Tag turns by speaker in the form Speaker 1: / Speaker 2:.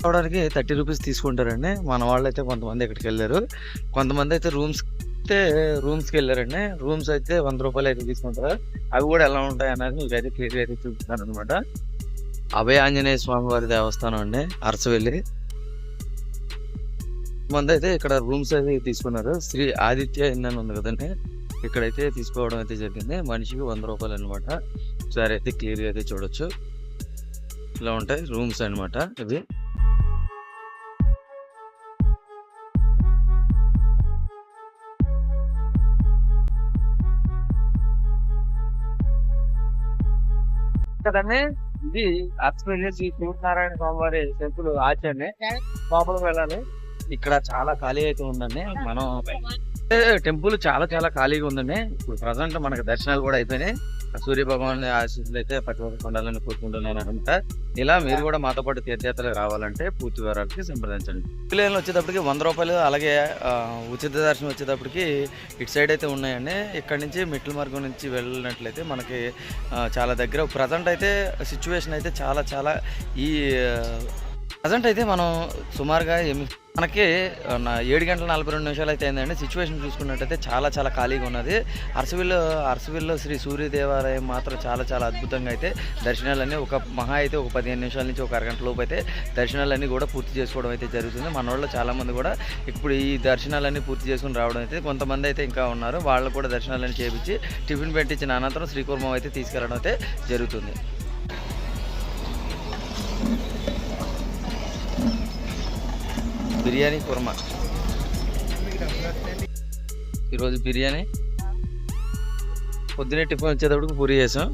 Speaker 1: రావడానికి 30 రూపీస్ తీసుకుంటారండి. మన వాళ్ళైతే కొంతమంది ఇక్కడికి వెళ్ళారు. కొంతమంది అయితే రూమ్స్కి వెళ్ళారండి. రూమ్స్ అయితే 100 రూపాయలు అయితే తీసుకుంటారు. అవి కూడా ఎలా ఉంటాయి అనేది మీకైతే క్లియర్ అయితే చూపిస్తాను అనమాట. అభయ ఆంజనేయ స్వామి వారి దేవస్థానం అండి, అరసవెల్లి. కొంతమంది అయితే ఇక్కడ రూమ్స్ అయితే తీసుకున్నారు. శ్రీ ఆదిత్య ఇన్ అని ఉంది కదండి, ఇక్కడైతే తీసుకోవడం అయితే జరిగింది. మనిషికి 100 రూపాయలు అనమాట. ఒకసారి అయితే క్లియర్గా అయితే చూడొచ్చు. ఇలా ఉంటాయి రూమ్స్ అనమాట ఇవి. కదండి, ఇది అరసవెల్లి శ్రీ సూర్యనారాయణ స్వామివారి టెంపుల్ ఆచండి. లోపలికి వెళ్ళాలి. ఇక్కడ చాలా ఖాళీ అయితే ఉందండి. మనం టెంపుల్ చాలా చాలా ఖాళీగా ఉందండి. ఇప్పుడు ప్రజెంట్ మనకు దర్శనాలు కూడా అయిపోయినాయి. సూర్య భగవాన్ ఆశీస్సులు అయితే ప్రతి ఒక్కరికి ఉండాలని కోరుకుంటున్నాను అనమాట. ఇలా మీరు కూడా మాతో పాటు తీర్థయాత్రలకు రావాలంటే పూర్తి వివరాలకి సంప్రదించండి. పిల్లలు వచ్చేటప్పటికి 100 రూపాయలు, అలాగే ఉచిత దర్శనం వచ్చేటప్పటికి ఇటు సైడ్ అయితే ఉన్నాయండి. ఇక్కడ నుంచి మెట్ల మార్గం నుంచి వెళ్ళినట్లయితే మనకి చాలా దగ్గర. ప్రజెంట్ అయితే సిచ్యువేషన్ అయితే చాలా చాలా ప్రజెంట్ అయితే మనం సుమారుగా మనకి 7 గంటల 42 నిమిషాలు అయితే అయిందండి. సిచ్యువేషన్ చూసుకున్నట్టయితే చాలా చాలా ఖాళీగా ఉన్నది. అరసవెల్లిలో శ్రీ సూర్య దేవాలయం మాత్రం చాలా చాలా అద్భుతంగా అయితే దర్శనాలన్నీ ఒక మహా అయితే ఒక 15 నిమిషాల నుంచి ఒక అరగంట లోపు అయితే దర్శనాలన్నీ కూడా పూర్తి చేసుకోవడం అయితే జరుగుతుంది. మన వాళ్ళు చాలామంది కూడా ఇప్పుడు ఈ దర్శనాలన్నీ పూర్తి చేసుకుని రావడం అయితే, కొంతమంది అయితే ఇంకా ఉన్నారు. వాళ్ళు కూడా దర్శనాలన్నీ చేపించి టిఫిన్ పెట్టించిన అనంతరం శ్రీకుర్మం అయితే తీసుకెళ్ళడం అయితే జరుగుతుంది. బిర్యానీ కుర్మా, ఈరోజు బిర్యానీ. పొద్దునే టిఫిన్ వచ్చేటప్పటికి పూరి చేసాం.